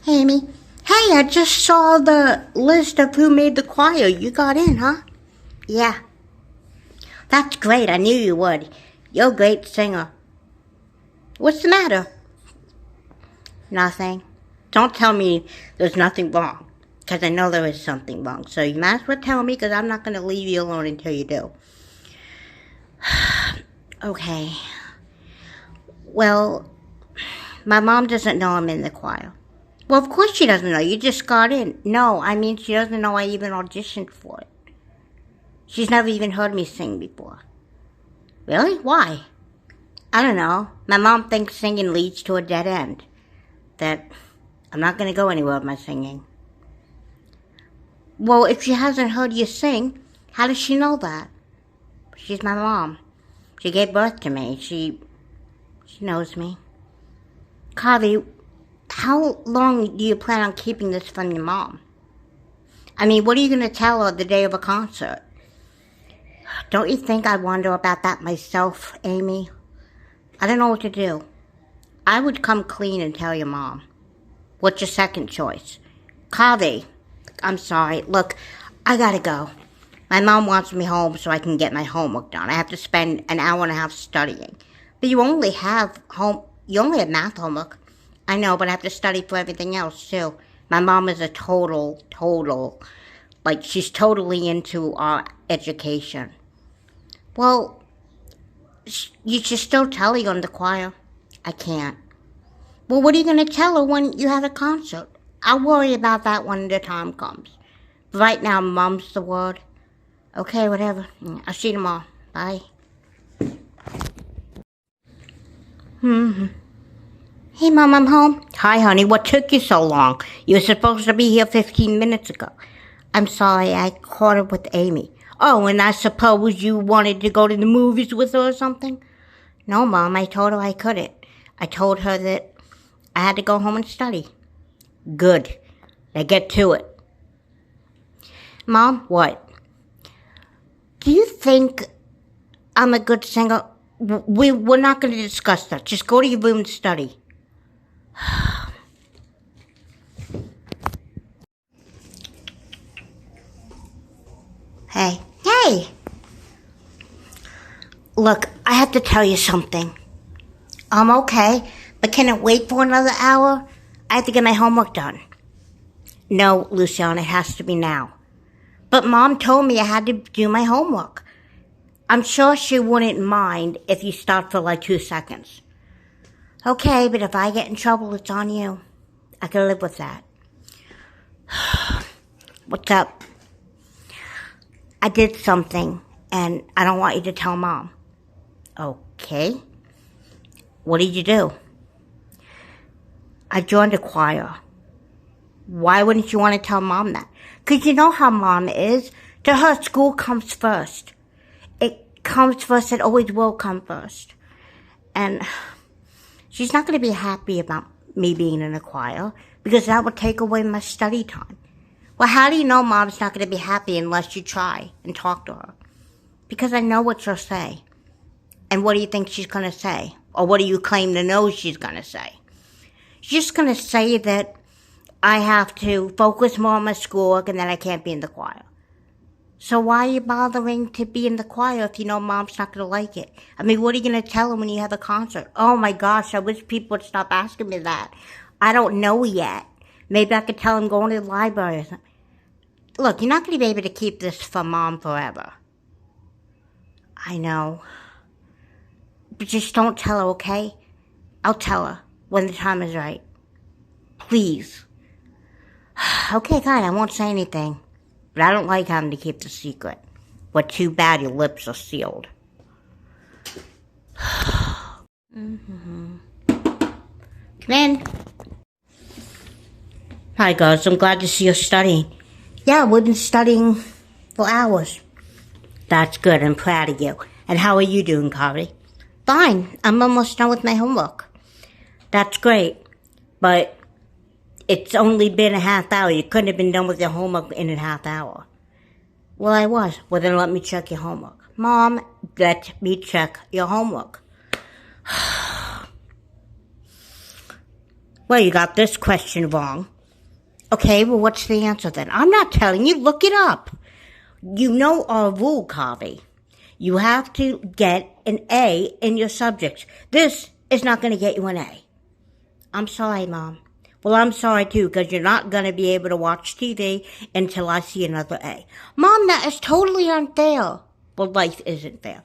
Hey, Amy. Hey, I just saw the list of who made the choir. You got in, huh? Yeah. That's great. I knew you would. You're a great singer. What's the matter? Nothing. Don't tell me there's nothing wrong, because I know there is something wrong. So you might as well tell me, because I'm not going to leave you alone until you do. Okay. Well, my mom doesn't know I'm in the choir. Well, of course she doesn't know. You just got in. No, I mean she doesn't know I even auditioned for it. She's never even heard me sing before. Really? Why? I don't know. My mom thinks singing leads to a dead end. That I'm not going to go anywhere with my singing. Well, if she hasn't heard you sing, how does she know that? She's my mom. She gave birth to me. She knows me. Kavi, how long do you plan on keeping this from your mom? I mean, what are you going to tell her the day of a concert? Don't you think I wonder about that myself, Amy? I don't know what to do. I would come clean and tell your mom. What's your second choice? Kavi, I'm sorry. Look, I gotta go. My mom wants me home so I can get my homework done. I have to spend an hour and a half studying. But you only have math homework. I know, but I have to study for everything else, too. My mom is a total, she's totally into our education. Well, you should still tell her you're in the choir. I can't. Well, what are you going to tell her when you have a concert? I'll worry about that when the time comes. But right now, mom's the word. Okay, whatever. I'll see you tomorrow. Bye. Hey, Mom, I'm home. Hi, honey. What took you so long? You were supposed to be here 15 minutes ago. I'm sorry. I caught up with Amy. Oh, and I suppose you wanted to go to the movies with her or something? No, Mom. I told her I couldn't. I told her that I had to go home and study. Good. Now get to it. Mom, what? Do you think I'm a good singer? We're not going to discuss that. Just go to your room and study. Hey. Look, I have to tell you something. I'm okay, but can it wait for another hour? I have to get my homework done. No, Luciana, it has to be now. But Mom told me I had to do my homework. I'm sure she wouldn't mind if you start for like 2 seconds. Okay, but if I get in trouble, it's on you. I can live with that. What's up? I did something, and I don't want you to tell Mom. Okay. What did you do? I joined a choir. Why wouldn't you want to tell Mom that? Because you know how Mom is. To her, school comes first. It comes first. It always will come first. And she's not going to be happy about me being in a choir because that would take away my study time. Well, how do you know Mom's not going to be happy unless you try and talk to her? Because I know what she'll say. And what do you think she's going to say? Or what do you claim to know she's going to say? She's just going to say that I have to focus more on my schoolwork and that I can't be in the choir. So why are you bothering to be in the choir if you know Mom's not going to like it? I mean, what are you going to tell her when you have a concert? Oh my gosh, I wish people would stop asking me that. I don't know yet. Maybe I could tell them going to the library or something. Look, you're not going to be able to keep this from Mom forever. I know. But just don't tell her, okay? I'll tell her when the time is right. Please. Okay, fine, I won't say anything. But I don't like having to keep the secret. But too bad your lips are sealed. Come in. Hi, guys. I'm glad to see you're studying. Yeah, we've been studying for hours. That's good. I'm proud of you. And how are you doing, Kavi? Fine. I'm almost done with my homework. That's great. But it's only been a half hour. You couldn't have been done with your homework in a half hour. Well, I was. Well, then let me check your homework. Mom, let me check your homework. Well, you got this question wrong. Okay, well, what's the answer then? I'm not telling you. Look it up. You know our rule, Kavi. You have to get an A in your subjects. This is not going to get you an A. I'm sorry, Mom. Well, I'm sorry, too, because you're not going to be able to watch TV until I see another A. Mom, that is totally unfair. Well, life isn't fair.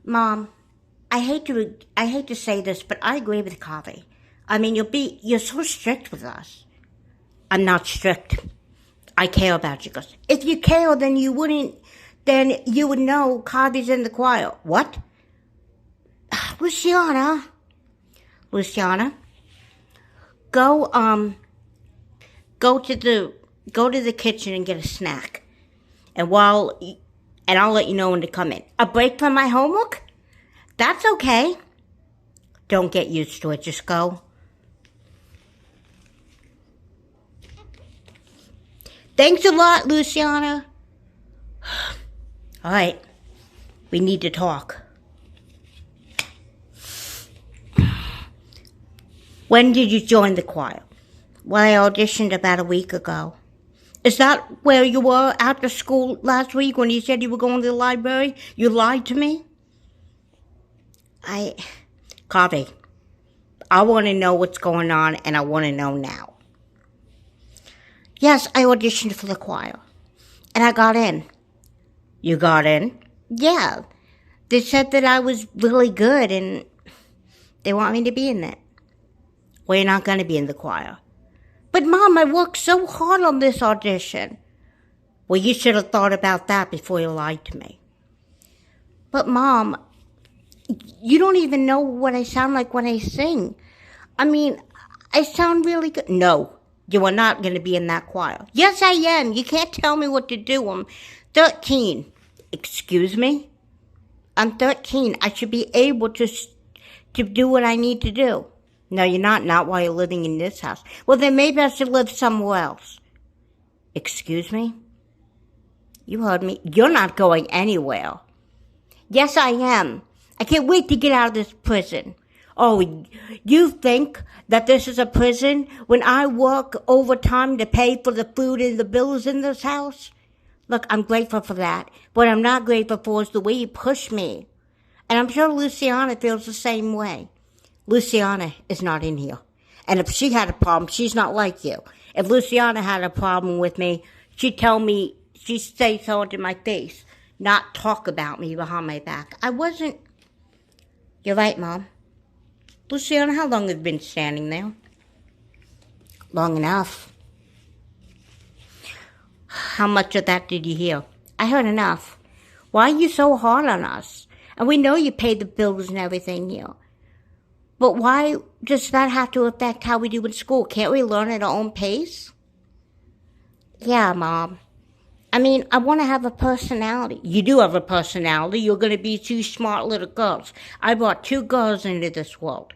Mom, I hate to say this, but I agree with Kavi. I mean, you're so strict with us. I'm not strict. I care about you. Because if you care, then you would know Kavi's in the choir. What? Luciana, go to the kitchen and get a snack. And I'll let you know when to come in. A break from my homework? That's okay. Don't get used to it. Just go. Thanks a lot, Luciana. All right. We need to talk. When did you join the choir? Well, I auditioned about a week ago. Is that where you were after school last week when you said you were going to the library? You lied to me? Kavi, I want to know what's going on, and I want to know now. Yes, I auditioned for the choir, and I got in. You got in? Yeah. They said that I was really good, and they want me to be in it. Well, you're not going to be in the choir. But, Mom, I worked so hard on this audition. Well, you should have thought about that before you lied to me. But, Mom, you don't even know what I sound like when I sing. I mean, I sound really good. No, you are not going to be in that choir. Yes, I am. You can't tell me what to do. I'm 13. Excuse me? I'm 13. I should be able to do what I need to do. No, you're not. Not while you're living in this house. Well, then maybe I should live somewhere else. Excuse me? You heard me. You're not going anywhere. Yes, I am. I can't wait to get out of this prison. Oh, you think that this is a prison when I work overtime to pay for the food and the bills in this house? Look, I'm grateful for that. What I'm not grateful for is the way you push me. And I'm sure Luciana feels the same way. Luciana is not in here. And if she had a problem, she's not like you. If Luciana had a problem with me, she'd say so to my face, not talk about me behind my back. I wasn't. You're right, Mom. Luciana, how long have you been standing there? Long enough. How much of that did you hear? I heard enough. Why are you so hard on us? And we know you pay the bills and everything here. But why does that have to affect how we do in school? Can't we learn at our own pace? Yeah, Mom. I mean, I want to have a personality. You do have a personality. You're going to be two smart little girls. I brought 2 girls into this world.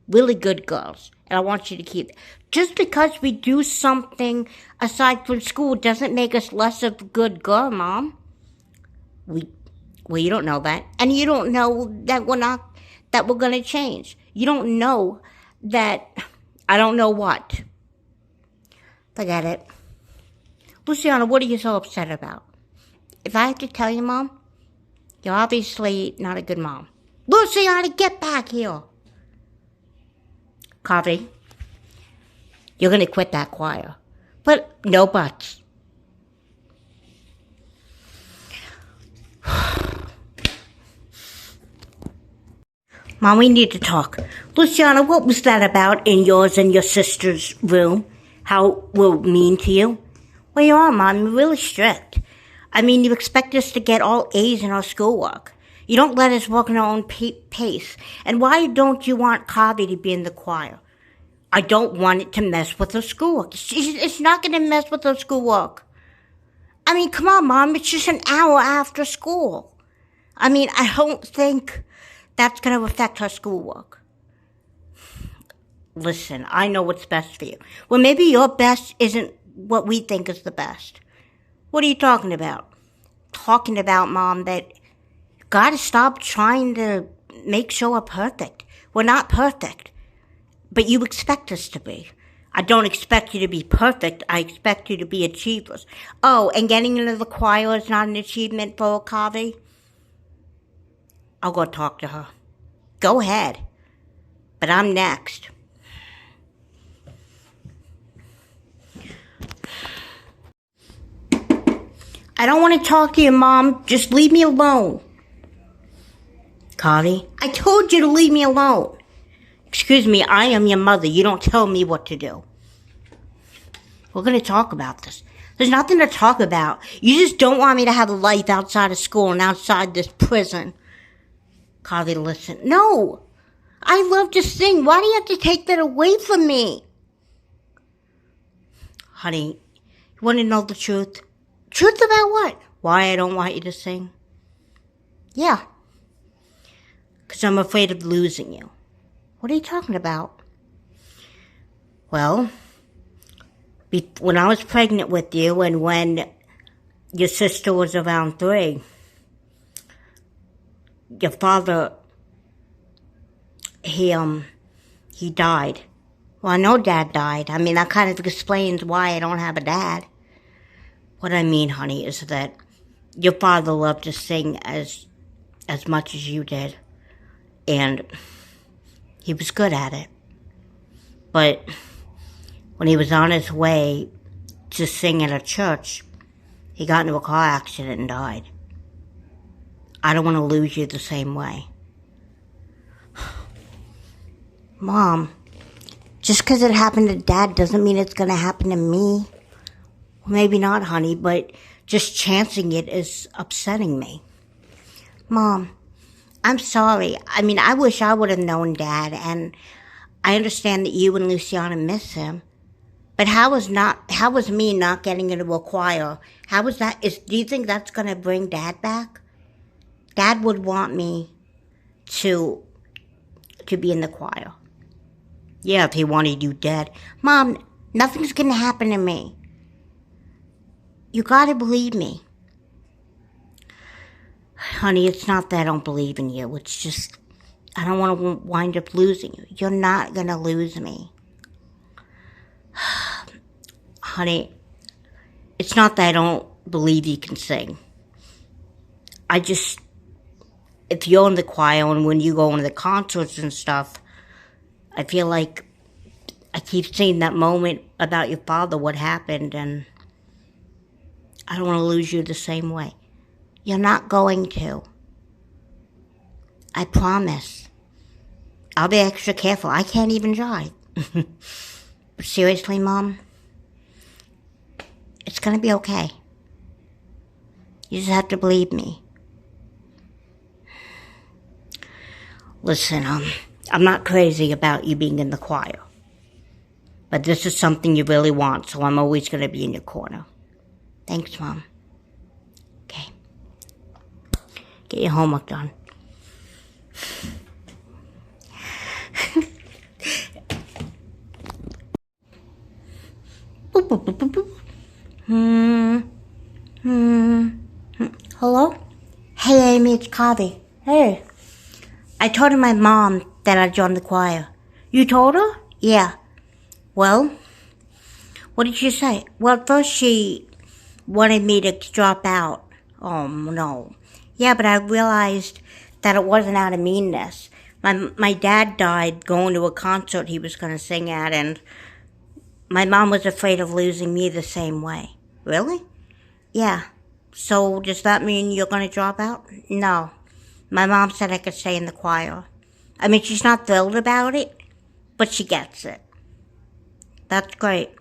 Really good girls. And I want you to keep it. Just because we do something aside from school doesn't make us less of a good girl, Mom. Well, you don't know that. And you don't know that we're going to change. You don't know that, I don't know what. Forget it. Luciana, what are you so upset about? If I have to tell you, Mom, you're obviously not a good mom. Luciana, get back here. Kavi, you're going to quit that choir. But no buts. Mom, we need to talk. Luciana, what was that about in yours and your sister's room? How we're mean to you? Well, you are, Mom. You're really strict. I mean, you expect us to get all A's in our schoolwork. You don't let us work at our own pace. And why don't you want Kavi to be in the choir? I don't want it to mess with her schoolwork. It's not going to mess with her schoolwork. I mean, come on, Mom. It's just an hour after school. I mean, I don't think that's going to affect her schoolwork. Listen, I know what's best for you. Well, maybe your best isn't what we think is the best. What are you talking about? Talking about, Mom, that you got to stop trying to make sure we're perfect. We're not perfect. But you expect us to be. I don't expect you to be perfect. I expect you to be achievers. Oh, and getting into the choir is not an achievement for Kavi? I'll go talk to her. Go ahead. But I'm next. I don't want to talk to you, Mom. Just leave me alone. Kavi, I told you to leave me alone. Excuse me, I am your mother. You don't tell me what to do. We're going to talk about this. There's nothing to talk about. You just don't want me to have a life outside of school and outside this prison. Kavi, listen. No. I love to sing. Why do you have to take that away from me? Honey, you want to know the truth? Truth about what? Why I don't want you to sing? Yeah. Because I'm afraid of losing you. What are you talking about? Well, when I was pregnant with you and when your sister was around 3, your father, he died. Well, I know Dad died. I mean, that kind of explains why I don't have a dad. What I mean, honey, is that your father loved to sing as much as you did. And he was good at it. But when he was on his way to sing at a church, he got into a car accident and died. I don't want to lose you the same way. Mom, just because it happened to Dad doesn't mean it's going to happen to me. Well, maybe not, honey, but just chancing it is upsetting me. Mom, I'm sorry. I mean, I wish I would have known Dad, and I understand that you and Luciana miss him. But how was me not getting into a choir? How was that? Do you think that's going to bring Dad back? Dad would want me to be in the choir. Yeah, if he wanted you dead. Mom, nothing's going to happen to me. You got to believe me. Honey, it's not that I don't believe in you. It's just, I don't want to wind up losing you. You're not going to lose me. Honey, it's not that I don't believe you can sing. If you're in the choir and when you go into the concerts and stuff, I feel like I keep seeing that moment about your father, what happened, and I don't want to lose you the same way. You're not going to. I promise. I'll be extra careful. I can't even drive. But seriously, Mom, it's going to be okay. You just have to believe me. Listen, I'm not crazy about you being in the choir. But this is something you really want, so I'm always going to be in your corner. Thanks, Mom. Okay. Get your homework done. Boop, boop, boop, boop, boop. Hello? Hey, Amy, it's Kavi. Hey. I told my mom that I joined the choir. You told her? Yeah. Well, what did she say? Well, first she wanted me to drop out. Oh, no. Yeah, but I realized that it wasn't out of meanness. My dad died going to a concert he was going to sing at, and my mom was afraid of losing me the same way. Really? Yeah. So does that mean you're going to drop out? No. My mom said I could stay in the choir. I mean, she's not thrilled about it, but she gets it. That's great.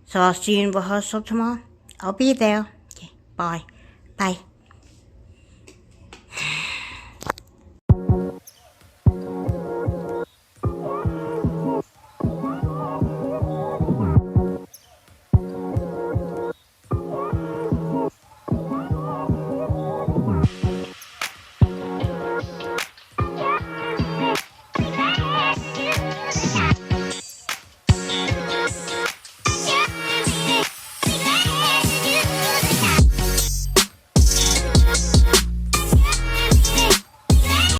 So I'll see you in rehearsal tomorrow? I'll be there. Okay, bye. Bye.